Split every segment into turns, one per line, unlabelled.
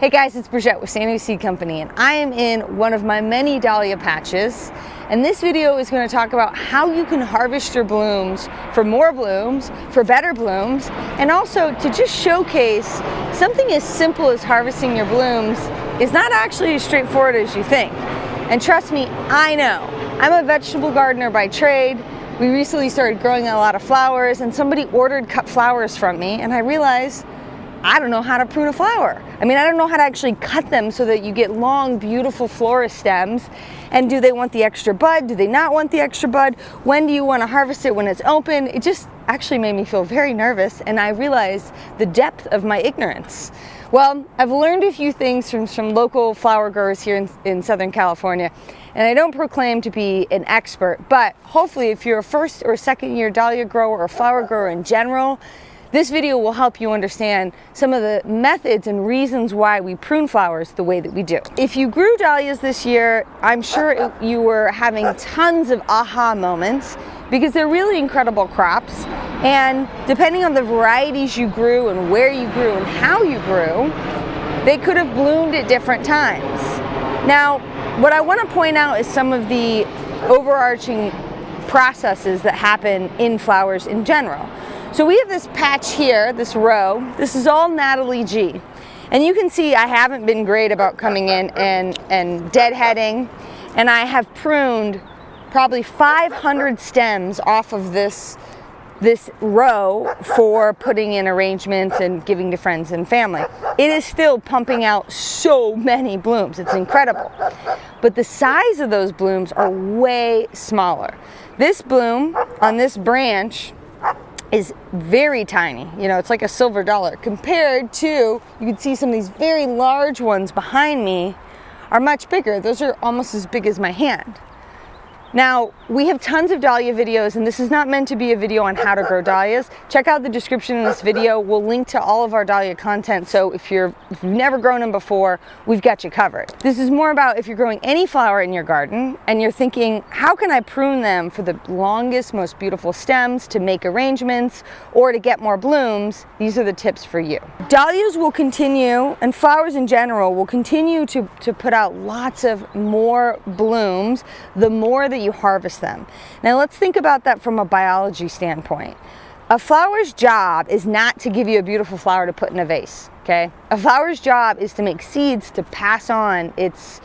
Hey guys, it's Bridget with Sandy Seed Company, and I am in one of my many dahlia patches. And this video is going to talk about how you can harvest your blooms for more blooms, for better blooms, and also to just showcase something as simple as harvesting your blooms is not actually as straightforward as you think. And trust me, I know. I'm a vegetable gardener by trade. We recently started growing a lot of flowers, and somebody ordered cut flowers from me, and I realized I don't know how to prune a flower. I mean, I don't know how to actually cut them so that you get long, beautiful florist stems. And do they want the extra bud? Do they not want the extra bud? When do you want to harvest it? When it's open? It just actually made me feel very nervous, and I realized the depth of my ignorance. Well, I've learned a few things from some local flower growers here in Southern California, and I don't proclaim to be an expert, but hopefully if you're a first or second year dahlia grower or flower grower in general, this video will help you understand some of the methods and reasons why we prune flowers the way that we do. If you grew dahlias this year, I'm sure you were having tons of aha moments because they're really incredible crops. And depending on the varieties you grew and where you grew and how you grew, they could have bloomed at different times. Now, what I want to point out is some of the overarching processes that happen in flowers in general. So we have this patch here, this row. This is all Natalie G. And you can see I haven't been great about coming in and deadheading. And I have pruned probably 500 stems off of this row for putting in arrangements and giving to friends and family. It is still pumping out so many blooms. It's incredible. But the size of those blooms are way smaller. This bloom on this branch is very tiny. You know, it's like a silver dollar compared to, you can see some of these very large ones behind me are much bigger. Those are almost as big as my hand. Now, we have tons of dahlia videos, and this is not meant to be a video on how to grow dahlias. Check out the description in this video. We'll link to all of our dahlia content, so if you've never grown them before, we've got you covered. This is more about if you're growing any flower in your garden, and you're thinking, how can I prune them for the longest, most beautiful stems, to make arrangements, or to get more blooms? These are the tips for you. Dahlias will continue, and flowers in general, will continue to put out lots of more blooms the more that you harvest them. Now let's think about that from a biology standpoint. A flower's job is not to give you a beautiful flower to put in a vase, okay? A flower's job is to make seeds to pass on its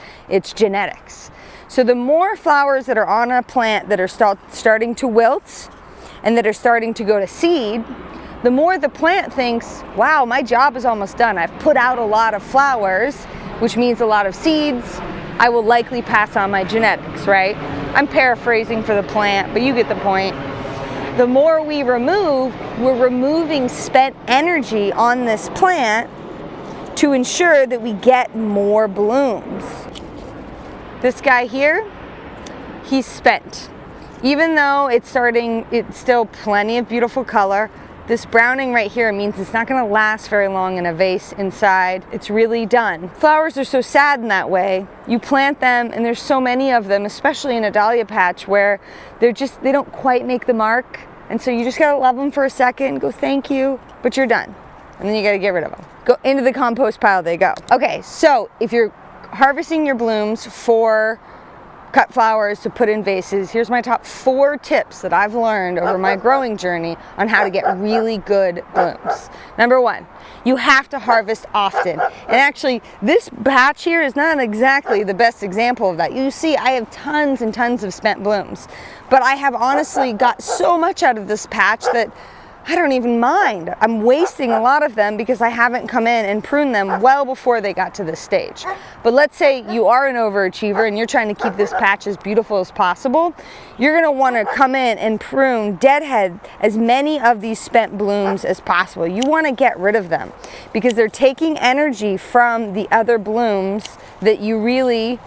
genetics. So the more flowers that are on a plant that are starting to wilt and that are starting to go to seed, the more the plant thinks, wow, my job is almost done. I've put out a lot of flowers, which means a lot of seeds. I will likely pass on my genetics, right? I'm paraphrasing for the plant, but you get the point. The more we remove, we're removing spent energy on this plant to ensure that we get more blooms. This guy here, he's spent. Even though it's still plenty of beautiful color, this browning right here means it's not going to last very long in a vase inside. It's really done. Flowers are so sad in that way. You plant them and there's so many of them, especially in a dahlia patch where they don't quite make the mark. And so you just got to love them for a second, go thank you, but you're done. And then you got to get rid of them. Go into the compost pile, they go. Okay, so if you're harvesting your blooms for cut flowers to put in vases, here's my top 4 tips that I've learned over my growing journey on how to get really good blooms. Number 1, you have to harvest often. And actually, this patch here is not exactly the best example of that. You see, I have tons and tons of spent blooms, but I have honestly got so much out of this patch that I don't even mind. I'm wasting a lot of them because I haven't come in and pruned them well before they got to this stage. But let's say you are an overachiever and you're trying to keep this patch as beautiful as possible. You're gonna wanna come in and prune, deadhead as many of these spent blooms as possible. You wanna get rid of them because they're taking energy from the other blooms that you really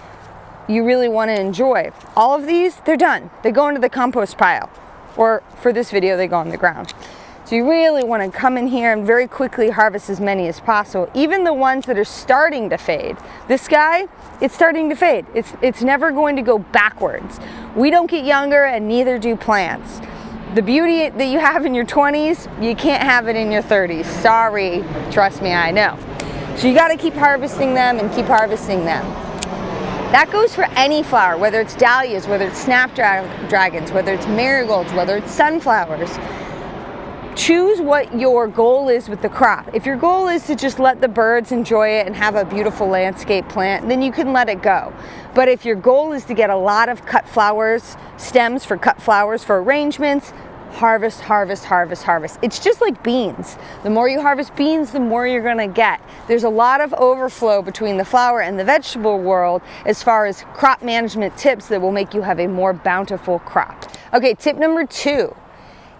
wanna enjoy. All of these, they're done. They go into the compost pile. Or for this video, they go on the ground. So you really want to come in here and very quickly harvest as many as possible. Even the ones that are starting to fade. This guy, it's starting to fade. It's never going to go backwards. We don't get younger and neither do plants. The beauty that you have in your 20s, you can't have it in your 30s. Sorry, trust me, I know. So you gotta keep harvesting them and keep harvesting them. That goes for any flower, whether it's dahlias, whether it's snapdragons, whether it's marigolds, whether it's sunflowers. Choose what your goal is with the crop. If your goal is to just let the birds enjoy it and have a beautiful landscape plant, then you can let it go. But if your goal is to get a lot of cut flowers, stems for cut flowers for arrangements, harvest, harvest, harvest, harvest. It's just like beans. The more you harvest beans, the more you're gonna get. There's a lot of overflow between the flower and the vegetable world as far as crop management tips that will make you have a more bountiful crop. Okay, tip number 2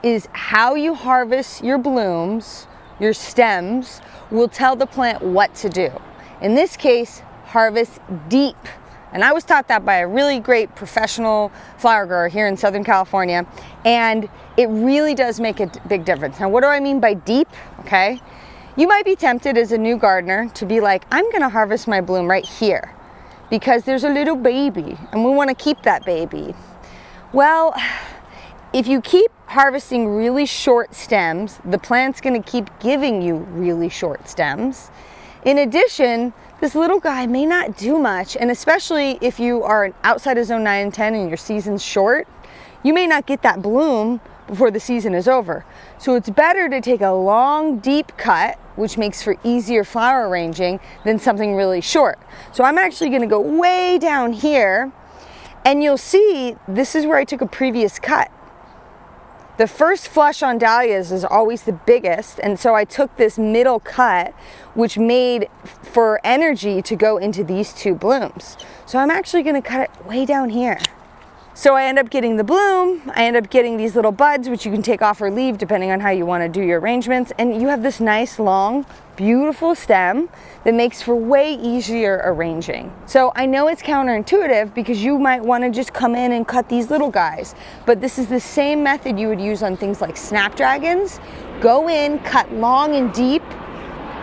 is how you harvest your blooms, your stems, will tell the plant what to do. In this case, harvest deep. And I was taught that by a really great professional flower grower here in Southern California, and it really does make a big difference. Now, what do I mean by deep? Okay, you might be tempted as a new gardener to be like, I'm gonna harvest my bloom right here because there's a little baby and we wanna keep that baby. Well, if you keep harvesting really short stems, the plant's gonna keep giving you really short stems. In addition, this little guy may not do much, and especially if you are outside of zone 9 and 10 and your season's short, you may not get that bloom before the season is over. So it's better to take a long, deep cut, which makes for easier flower arranging, than something really short. So I'm actually gonna go way down here, and you'll see this is where I took a previous cut. The first flush on dahlias is always the biggest, and so I took this middle cut, which made for energy to go into these 2 blooms. So I'm actually gonna cut it way down here. So I end up getting the bloom, I end up getting these little buds, which you can take off or leave depending on how you wanna do your arrangements, and you have this nice, long, beautiful stem that makes for way easier arranging. So I know it's counterintuitive because you might wanna just come in and cut these little guys, but this is the same method you would use on things like snapdragons. Go in, cut long and deep.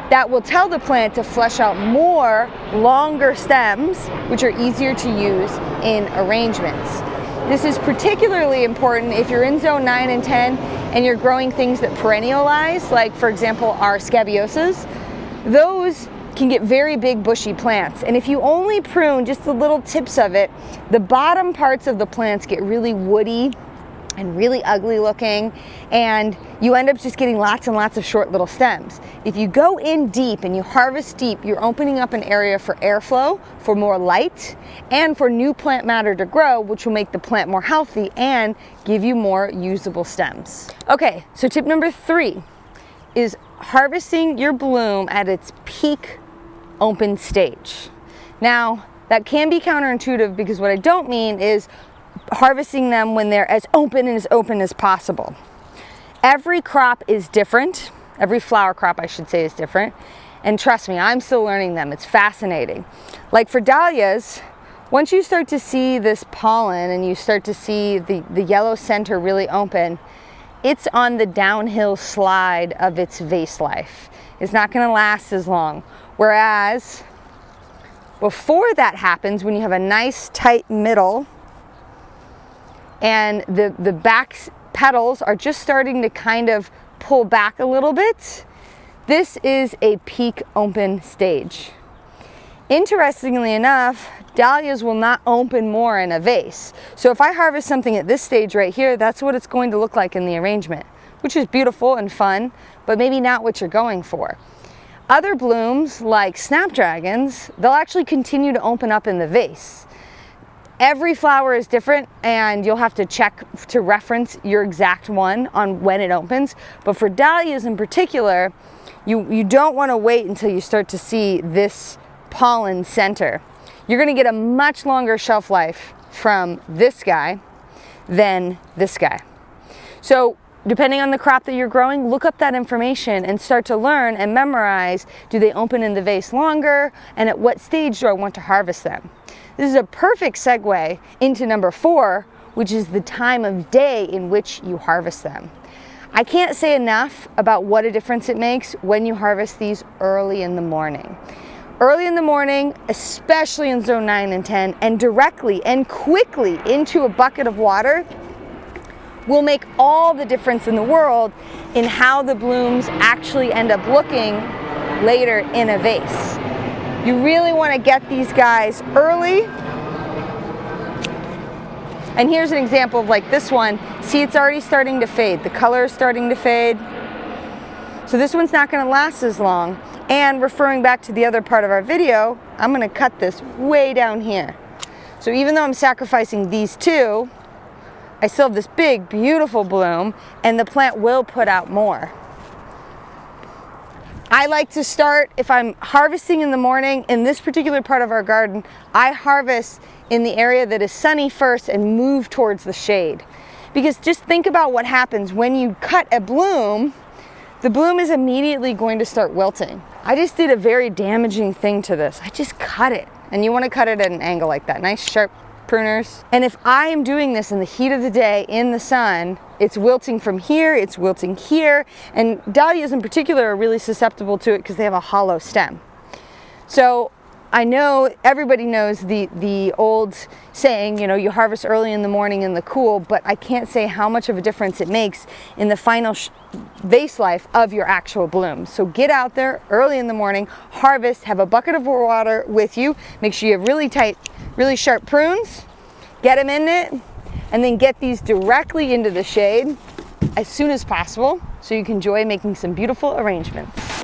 That will tell the plant to flesh out more longer stems, which are easier to use in arrangements. This is particularly important if you're in zone 9 and 10 and you're growing things that perennialize, like for example our scabiosas. Those can get very big bushy plants, and if you only prune just the little tips of it, the bottom parts of the plants get really woody and really ugly looking, and you end up just getting lots and lots of short little stems. If you go in deep and you harvest deep, you're opening up an area for airflow, for more light, and for new plant matter to grow, which will make the plant more healthy and give you more usable stems. Okay, so tip number 3 is harvesting your bloom at its peak open stage. Now, that can be counterintuitive because what I don't mean is harvesting them when they're as open as possible. Every crop is different. Every flower crop, I should say, is different. And trust me, I'm still learning them. It's fascinating. Like for dahlias, once you start to see this pollen and you start to see the yellow center really open, it's on the downhill slide of its vase life. It's not going to last as long. Whereas before that happens, when you have a nice tight middle and the back petals are just starting to kind of pull back a little bit, this is a peak open stage. Interestingly enough, dahlias will not open more in a vase. So if I harvest something at this stage right here, that's what it's going to look like in the arrangement, which is beautiful and fun, but maybe not what you're going for. Other blooms, like snapdragons, they'll actually continue to open up in the vase. Every flower is different, and you'll have to check to reference your exact one on when it opens. But for dahlias in particular, you don't want to wait until you start to see this pollen center. You're going to get a much longer shelf life from this guy than this guy. So depending on the crop that you're growing, look up that information and start to learn and memorize, do they open in the vase longer, and at what stage do I want to harvest them? This is a perfect segue into number 4, which is the time of day in which you harvest them. I can't say enough about what a difference it makes when you harvest these early in the morning. Early in the morning, especially in zone 9 and 10, and directly and quickly into a bucket of water will make all the difference in the world in how the blooms actually end up looking later in a vase. You really want to get these guys early. And here's an example of like this one. See, it's already starting to fade. The color is starting to fade. So this one's not going to last as long. And referring back to the other part of our video, I'm going to cut this way down here. So even though I'm sacrificing these two, I still have this big, beautiful bloom, and the plant will put out more. I like to start, if I'm harvesting in the morning, in this particular part of our garden, I harvest in the area that is sunny first and move towards the shade. Because just think about what happens when you cut a bloom, the bloom is immediately going to start wilting. I just did a very damaging thing to this. I just cut it. And you want to cut it at an angle like that. Nice sharp pruners. And if I am doing this in the heat of the day in the sun, it's wilting from here, it's wilting here. And dahlias in particular are really susceptible to it because they have a hollow stem. So I know everybody knows the old saying, you know, you harvest early in the morning in the cool, but I can't say how much of a difference it makes in the final vase life of your actual blooms. So get out there early in the morning, harvest, have a bucket of water with you, make sure you have really tight, really sharp prunes, get them in it, and then get these directly into the shade as soon as possible so you can enjoy making some beautiful arrangements.